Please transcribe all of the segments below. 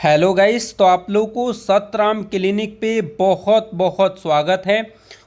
Hello guys, तो आप लोगों को सतराम क्लिनिक पे बहुत बहुत स्वागत है।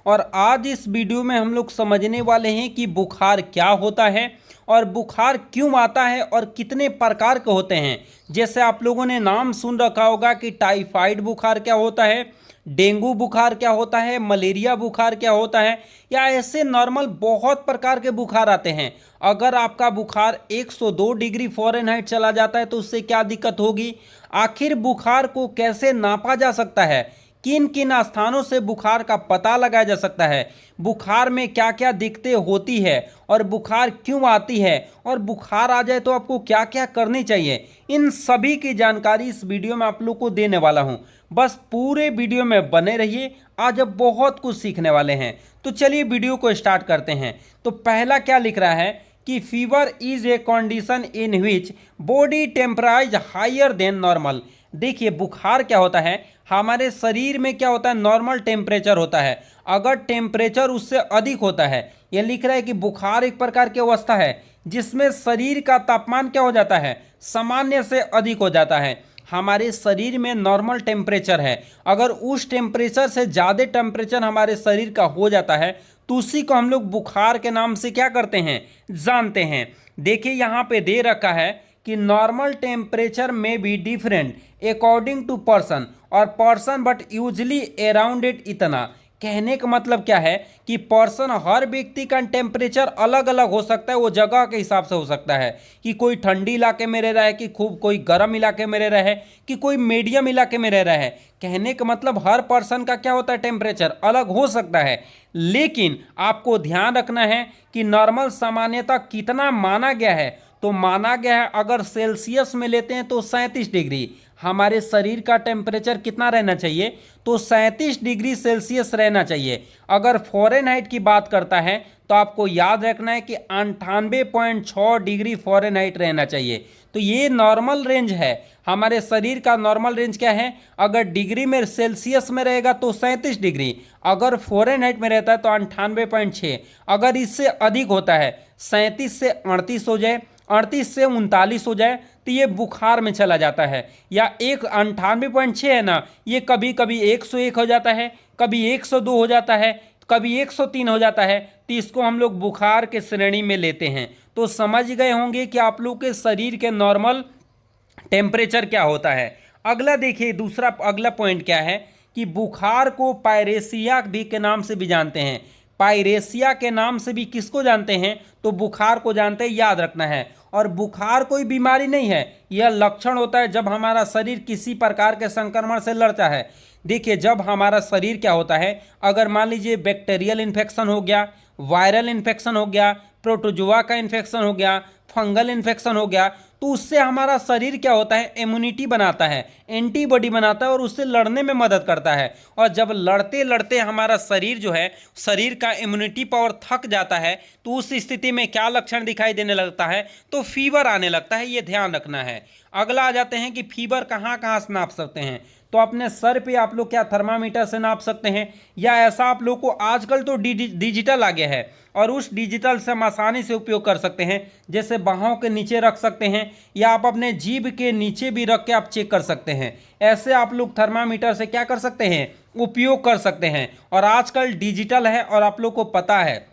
और आज इस वीडियो में हम लोग समझने वाले हैं कि बुखार क्या होता है और बुखार क्यों आता है और कितने प्रकार के होते हैं। जैसे आप लोगों ने नाम सुन रखा होगा कि टाइफाइड बुखार क्या होता है, डेंगू बुखार क्या होता है, मलेरिया बुखार क्या होता है, या ऐसे नॉर्मल बहुत प्रकार के बुखार आते हैं। अगर आपका बुखार 102 डिग्री फ़ारेनहाइट चला जाता है तो उससे क्या दिक्कत होगी। आखिर बुखार को कैसे नापा जा सकता है, किन किन स्थानों से बुखार का पता लगाया जा सकता है, बुखार में क्या क्या दिक्कतें होती है और बुखार क्यों आती है, और बुखार आ जाए तो आपको क्या क्या करनी चाहिए, इन सभी की जानकारी इस वीडियो में आप लोग को देने वाला हूं। बस पूरे वीडियो में बने रहिए, आज अब बहुत कुछ सीखने वाले हैं। तो चलिए वीडियो को स्टार्ट करते हैं। तो पहला क्या लिख रहा है कि fever is a condition in which body temperature higher than normal. देखिए बुखार क्या होता है, हमारे शरीर में क्या होता है, नॉर्मल टेम्परेचर होता है। अगर टेम्परेचर उससे अधिक होता है, यह लिख रहा है कि बुखार एक प्रकार की अवस्था है जिसमें शरीर का तापमान क्या हो जाता है, सामान्य से अधिक हो जाता है। हमारे शरीर में नॉर्मल टेम्परेचर है, अगर उस टेम्परेचर से ज़्यादा टेम्परेचर हमारे शरीर का हो जाता है तो उसी को हम लोग बुखार के नाम से क्या करते हैं, जानते हैं। देखिए यहाँ पे दे रखा है कि नॉर्मल टेम्परेचर में be different according to person और person but usually around it इतना। कहने का मतलब क्या है कि पर्सन, हर व्यक्ति का टेम्परेचर अलग अलग हो सकता है, वो जगह के हिसाब से हो सकता है कि कोई ठंडी इलाके में रह रहा है, कि खूब कोई गर्म इलाके में रह रहा है, कि कोई मीडियम इलाके में रह रहा है। कहने का मतलब हर पर्सन का क्या होता है, टेम्परेचर अलग हो सकता है। लेकिन आपको ध्यान रखना है कि नॉर्मल सामान्यता कितना माना गया है। तो माना गया है, अगर सेल्सियस में लेते हैं तो 37 डिग्री हमारे शरीर का टेम्परेचर कितना रहना चाहिए, तो 37 डिग्री सेल्सियस रहना चाहिए। अगर फ़ारेनहाइट की बात करता है तो आपको याद रखना है कि 98.6 डिग्री फ़ारेनहाइट रहना चाहिए। तो ये नॉर्मल रेंज है, हमारे शरीर का नॉर्मल रेंज क्या है। अगर डिग्री में सेल्सियस में रहेगा तो 37 डिग्री, अगर फ़ारेनहाइट में रहता है तो 98.6। अगर इससे अधिक होता है, 37 से 38 हो जाए, 38 से 39 हो जाए, तो ये बुखार में चला जाता है। या एक 98.6 है ना, ये कभी कभी 101 हो जाता है, कभी 102 हो जाता है, कभी 103 हो जाता है, तो इसको हम लोग बुखार के श्रेणी में लेते हैं। तो समझ गए होंगे कि आप लोग के शरीर के नॉर्मल टेम्परेचर क्या होता है। अगला देखिए, दूसरा अगला पॉइंट क्या है कि बुखार को पायरेसिया भी के नाम से भी जानते हैं। पायरेसिया के नाम से भी किसको जानते हैं, तो बुखार को जानते हैं, याद रखना है। और बुखार कोई बीमारी नहीं है, यह लक्षण होता है जब हमारा शरीर किसी प्रकार के संक्रमण से लड़ता है। देखिए जब हमारा शरीर क्या होता है, अगर मान लीजिए बैक्टीरियल इन्फेक्शन हो गया, वायरल इन्फेक्शन हो गया, प्रोटोजोआ का इन्फेक्शन हो गया, फंगल इन्फेक्शन हो गया, तो उससे हमारा शरीर क्या होता है, इम्यूनिटी बनाता है, एंटीबॉडी बनाता है और उससे लड़ने में मदद करता है। और जब लड़ते लड़ते हमारा शरीर जो है, शरीर का इम्यूनिटी पावर थक जाता है, तो उस स्थिति में क्या लक्षण दिखाई देने लगता है, तो फीवर आने लगता है। ये ध्यान रखना है। अगला आ जाते हैं कि फीवर कहाँ कहाँ से नाप सकते हैं। तो अपने सर पे आप लोग क्या थर्मामीटर से नाप सकते हैं, या ऐसा आप लोग को आजकल तो डिजिटल आ गया है और उस डिजिटल से हम आसानी से उपयोग कर सकते हैं। जैसे बाहों के नीचे रख सकते हैं, या आप अपने जीभ के नीचे भी रख के आप चेक कर सकते हैं। ऐसे आप लोग थर्मामीटर से क्या कर सकते हैं, उपयोग कर सकते हैं। और आजकल डिजिटल है और आप लोग को पता है।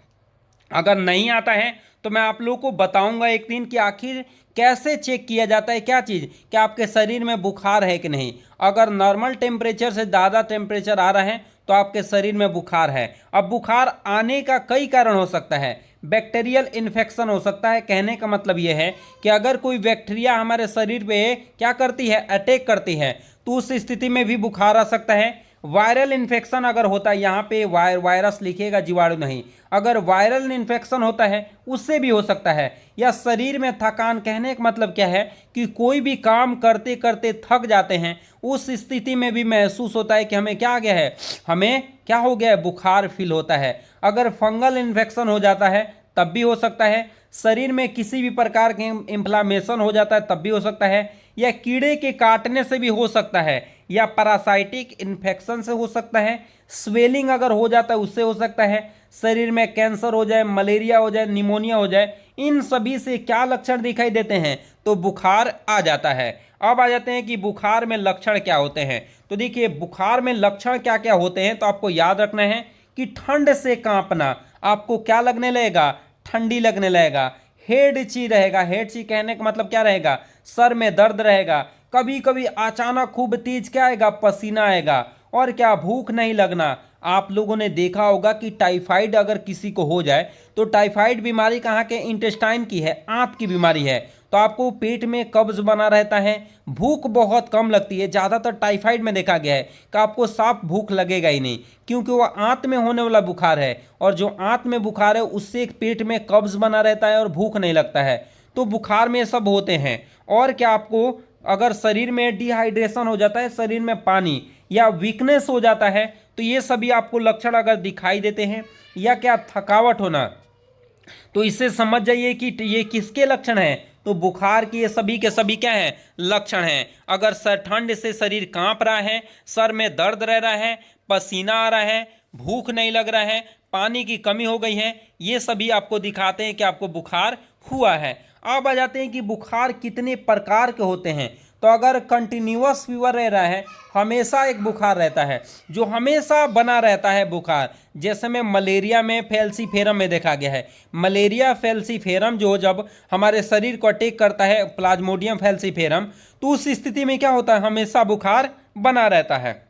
अगर नहीं आता है तो मैं आप लोगों को बताऊंगा एक दिन कि आखिर कैसे चेक किया जाता है, क्या चीज़, कि आपके शरीर में बुखार है कि नहीं। अगर नॉर्मल टेम्परेचर से ज़्यादा टेम्परेचर आ रहा है तो आपके शरीर में बुखार है। अब बुखार आने का कई कारण हो सकता है। बैक्टीरियल इन्फेक्शन हो सकता है। कहने का मतलब यह है कि अगर कोई बैक्टीरिया हमारे शरीर पे क्या करती है, अटैक करती है, तो उस स्थिति में भी बुखार आ सकता है। वायरल इन्फेक्शन अगर होता है, यहाँ पे वायरस लिखेगा, जीवाणु नहीं, अगर वायरल इन्फेक्शन होता है उससे भी हो सकता है। या शरीर में थकान, कहने का मतलब क्या है कि कोई भी काम करते करते थक जाते हैं, उस स्थिति में भी महसूस होता है कि हमें क्या आ गया है, हमें क्या हो गया है, बुखार फील होता है। अगर फंगल इन्फेक्शन हो जाता है तब भी हो सकता है, शरीर में किसी भी प्रकार के इन्फ्लामेशन हो जाता है तब भी हो सकता है, या कीड़े के काटने से भी हो सकता है, या पैरासाइटिक इन्फेक्शन से हो सकता है, स्वेलिंग अगर हो जाता है उससे हो सकता है, शरीर में कैंसर हो जाए, मलेरिया हो जाए, निमोनिया हो जाए, इन सभी से क्या लक्षण दिखाई देते हैं, तो बुखार आ जाता है। अब आ जाते हैं कि बुखार में लक्षण क्या होते हैं। तो देखिए बुखार में लक्षण क्या क्या होते हैं, तो आपको याद रखना है कि ठंड से कांपना, आपको क्या लगने लगेगा, ठंडी लगने लगेगा, हेड ची रहेगा, हेड ची कहने का मतलब क्या रहेगा, सर में दर्द रहेगा, कभी कभी अचानक खूब तेज क्या आएगा, पसीना आएगा, और क्या भूख नहीं लगना। आप लोगों ने देखा होगा कि टाइफाइड अगर किसी को हो जाए तो टाइफाइड बीमारी कहाँ के, इंटेस्टाइन की है, आंत की बीमारी है, तो आपको पेट में कब्ज बना रहता है, भूख बहुत कम लगती है। ज़्यादातर टाइफाइड में देखा गया है कि आपको साफ भूख लगेगा ही नहीं, क्योंकि वो आंत में होने वाला बुखार है, और जो आंत में बुखार है उससे एक पेट में कब्ज बना रहता है और भूख नहीं लगता है। तो बुखार में सब होते हैं। और क्या, आपको अगर शरीर में डिहाइड्रेशन हो जाता है, शरीर में पानी या वीकनेस हो जाता है, तो ये सभी आपको लक्षण अगर दिखाई देते हैं, या क्या थकावट होना, तो इससे समझ जाइए कि ये किसके लक्षण हैं, तो बुखार की ये सभी के सभी क्या हैं, लक्षण हैं। अगर सर ठंड से शरीर कांप रहा है, सर में दर्द रह रहा है, पसीना आ रहा है, भूख नहीं लग रहा है, पानी की कमी हो गई है, ये सभी आपको दिखाते हैं कि आपको बुखार हुआ है। अब आ जाते हैं कि बुखार कितने प्रकार के होते हैं। तो अगर कंटिन्यूअस फीवर रह रहा है, हमेशा एक बुखार रहता है जो हमेशा बना रहता है बुखार, जैसे में मलेरिया में फैल्सीफेरम में देखा गया है। मलेरिया फैल्सीफेरम जो जब हमारे शरीर को अटैक करता है, प्लाज्मोडियम फैल्सीफेरम, तो उस स्थिति में क्या होता है, हमेशा बुखार बना रहता है।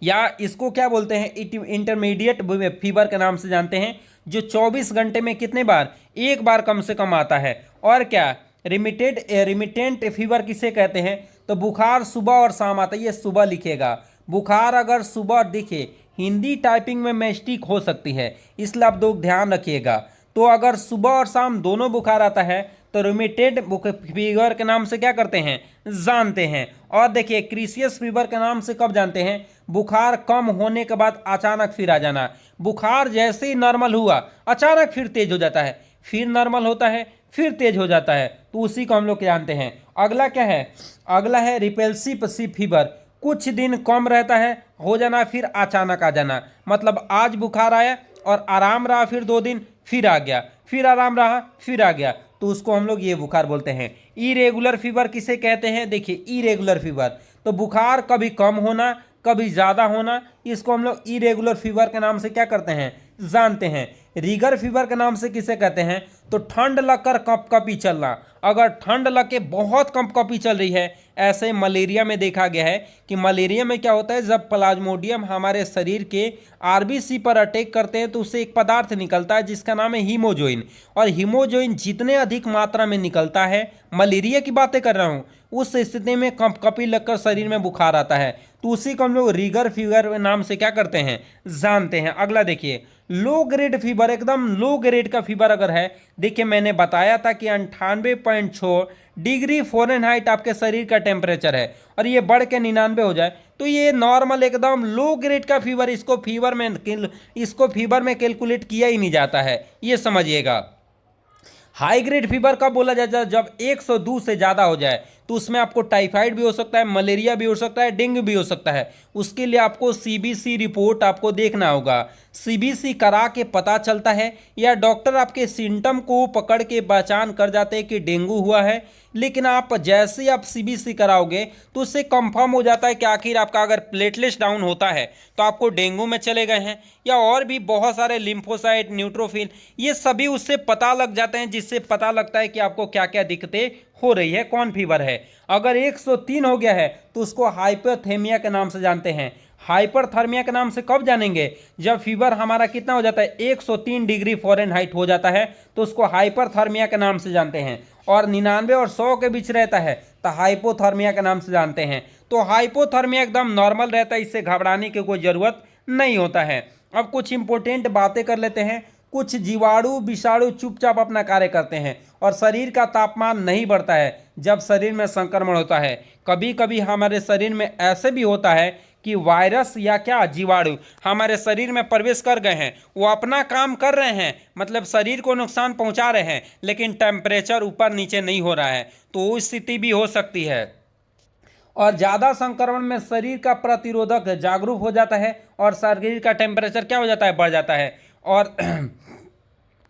या इसको क्या बोलते हैं, इंटरमीडिएट फीवर के नाम से जानते हैं, जो 24 घंटे में कितने बार, एक बार कम से कम आता है। और क्या, रिमिटेंट फीवर किसे कहते हैं, तो बुखार सुबह और शाम आता है, ये सुबह लिखेगा। बुखार अगर सुबह दिखे, हिंदी टाइपिंग में मिस्टेक हो सकती है, इसलिए आप लोग ध्यान रखिएगा। तो अगर सुबह और शाम दोनों बुखार आता है तो रिमिटेंट फीवर के नाम से क्या करते हैं, जानते हैं। और देखिए क्रिसियस फीवर के नाम से कब जानते हैं, बुखार कम होने के बाद अचानक फिर आ जाना। बुखार जैसे ही नॉर्मल हुआ अचानक फिर तेज हो जाता है, फिर नॉर्मल होता है, फिर तेज हो जाता है, तो उसी को हम लोग जानते हैं। अगला क्या है, अगला है रिपल्सिव फीवर, कुछ दिन कम रहता है, हो जाना फिर अचानक आ जाना। मतलब आज बुखार आया और आराम रहा, फिर 2 दिन फिर आ गया, फिर आराम रहा, फिर आ गया, तो उसको हम लोग ये बुखार बोलते हैं। इरेगुलर फीवर किसे कहते हैं, देखिए इरेगुलर फीवर, तो बुखार कभी कम होना कभी ज़्यादा होना, इसको हम लोग इरेगुलर फीवर के नाम से क्या करते हैं, जानते हैं। रिगर फीवर के नाम से किसे कहते हैं, तो ठंड लगकर कपकपी चलना। अगर ठंड लग के बहुत कपकपी चल रही है, ऐसे मलेरिया में देखा गया है कि मलेरिया में क्या होता है, जब प्लाज्मोडियम हमारे शरीर के आरबीसी पर अटैक करते हैं तो उससे एक पदार्थ निकलता है जिसका नाम है हीमोजोइन, और हीमोजोइन जितने अधिक मात्रा में निकलता है, मलेरिया की बातें कर रहा हूँ, उस स्थिति में कपकपी लगकर शरीर में बुखार आता है, तो उसी को हम लोग रिगर फीवर के नाम से क्या करते हैं, जानते हैं। अगला देखिए लो ग्रेड फीवर, एकदम लो ग्रेड का फीवर अगर है, देखिए मैंने बताया था कि 98.6 डिग्री फ़ारेनहाइट आपके शरीर का टेम्परेचर है, और ये बढ़ के 99 हो जाए तो ये नॉर्मल एकदम लो ग्रेड का फीवर, इसको फीवर में कैलकुलेट किया ही नहीं जाता है, ये समझिएगा। हाई ग्रेड फीवर कब बोला जाता है, जब 102 से ज़्यादा हो जाए, तो उसमें आपको टाइफाइड भी हो सकता है, मलेरिया भी हो सकता है, डेंगू भी हो सकता है। उसके लिए आपको सीबीसी रिपोर्ट आपको देखना होगा। सीबीसी करा के पता चलता है, या डॉक्टर आपके सिम्टम को पकड़ के पहचान कर जाते हैं कि डेंगू हुआ है, लेकिन आप जैसे ही आप सीबीसी कराओगे तो उससे कंफर्म हो जाता है कि आखिर आपका अगर प्लेटलेट्स डाउन होता है तो आपको डेंगू में चले गए हैं, या और भी बहुत सारे लिम्फोसाइट, न्यूट्रोफिल, ये सभी उससे पता लग जाते हैं, जिससे पता लगता है कि आपको क्या क्या दिक्कतें हो रही है, कौन फीवर है। अगर 103 हो गया है तो उसको हाइपोथर्मिया के नाम से जानते हैं। हाइपरथर्मिया के नाम से कब जानेंगे, जब फीवर हमारा कितना हो जाता है, 103 डिग्री फ़ारेनहाइट हो जाता है, तो उसको हाइपरथर्मिया के नाम से जानते हैं। और 99 और 100 के बीच रहता है तो हाइपोथर्मिया के नाम से जानते हैं। तो हाइपोथर्मिया एकदम नॉर्मल रहता है, इससे घबराने की कोई ज़रूरत नहीं होता है। अब कुछ इंपॉर्टेंट बातें कर लेते हैं। कुछ जीवाणु विषाणु चुपचाप अपना कार्य करते हैं और शरीर का तापमान नहीं बढ़ता है जब शरीर में संक्रमण होता है। कभी कभी हमारे शरीर में ऐसे भी होता है कि वायरस या क्या जीवाणु हमारे शरीर में प्रवेश कर गए हैं, वो अपना काम कर रहे हैं, मतलब शरीर को नुकसान पहुंचा रहे हैं, लेकिन टेम्परेचर ऊपर नीचे नहीं हो रहा है, तो वो स्थिति भी हो सकती है। और ज़्यादा संक्रमण में शरीर का प्रतिरोधक जागरूक हो जाता है और शरीर का टेम्परेचर क्या हो जाता है, बढ़ जाता है। और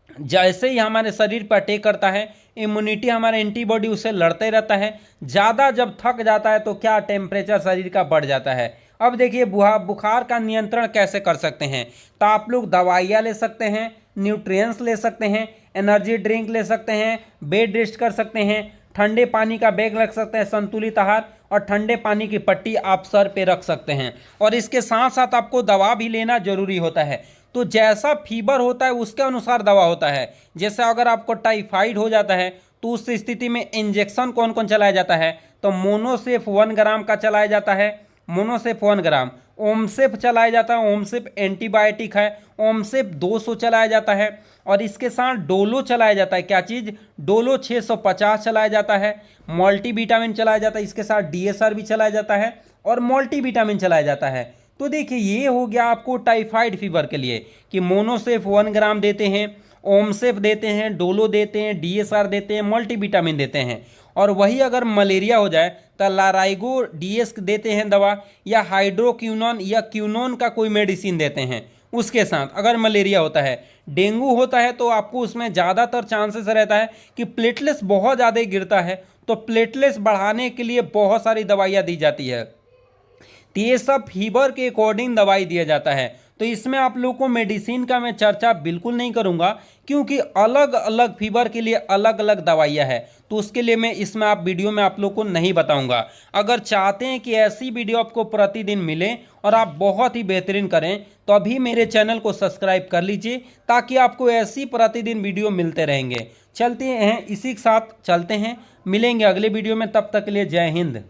जैसे ही हमारे शरीर पर अटैक करता है, इम्यूनिटी हमारा एंटीबॉडी उससे लड़ते रहता है। ज़्यादा जब थक जाता है तो क्या टेम्परेचर शरीर का बढ़ जाता है। अब देखिए बुखार का नियंत्रण कैसे कर सकते हैं, तो आप लोग दवाइयाँ ले सकते हैं, न्यूट्रिएंट्स ले सकते हैं, एनर्जी ड्रिंक ले सकते हैं, बेड रेस्ट कर सकते हैं, ठंडे पानी का बैग रख सकते हैं, संतुलित आहार और ठंडे पानी की पट्टी आप सर पे रख सकते हैं। और इसके साथ साथ आपको दवा भी लेना जरूरी होता है। तो जैसा फीवर होता है उसके अनुसार दवा होता है। जैसे अगर आपको टाइफाइड हो जाता है तो उस स्थिति में इंजेक्शन कौन कौन चलाया जाता है, तो मोनोसेफ 1 ग्राम का चलाया जाता है, मोनोसेफ 1 ग्राम। ओमसेफ चलाया जाता है, ओमसेफ एंटीबायोटिक है, ओमसेफ 200 चलाया जाता है। और इसके साथ डोलो चलाया जाता है, क्या चीज़, डोलो 650 चलाया जाता है। मल्टीविटामिन चलाया जाता है, इसके साथ डीएसआर भी चलाया जाता है और मल्टीविटामिन चलाया जाता है। तो देखिए ये हो गया आपको टाइफाइड फीवर के लिए कि मोनोसेफ 1 ग्राम देते हैं, ओमसेफ देते हैं, डोलो देते हैं, डीएसआर देते हैं, मल्टीविटामिन देते हैं। और वही अगर मलेरिया हो जाए तो लाराइगो डीएस देते हैं दवा, या हाइड्रोक्यूनोन या क्यूनोन का कोई मेडिसिन देते हैं उसके साथ, अगर मलेरिया होता है। डेंगू होता है तो आपको उसमें ज़्यादातर चांसेस रहता है कि प्लेटलेट्स बहुत ज़्यादा गिरता है, तो प्लेटलेट्स बढ़ाने के लिए बहुत सारी दवाइयाँ दी जाती है। तो ये सब फीवर के अकॉर्डिंग दवाई दिया जाता है। तो इसमें आप लोगों को मेडिसिन का मैं चर्चा बिल्कुल नहीं करूंगा, क्योंकि अलग अलग फीवर के लिए अलग अलग दवाइयाँ हैं, तो उसके लिए मैं इसमें आप वीडियो में आप लोग को नहीं बताऊंगा। अगर चाहते हैं कि ऐसी वीडियो आपको प्रतिदिन मिले और आप बहुत ही बेहतरीन करें, तो अभी मेरे चैनल को सब्सक्राइब कर लीजिए ताकि आपको ऐसी प्रतिदिन वीडियो मिलते रहेंगे। चलते हैं, इसी के साथ चलते हैं, मिलेंगे अगले वीडियो में, तब तक के लिए जय हिंद।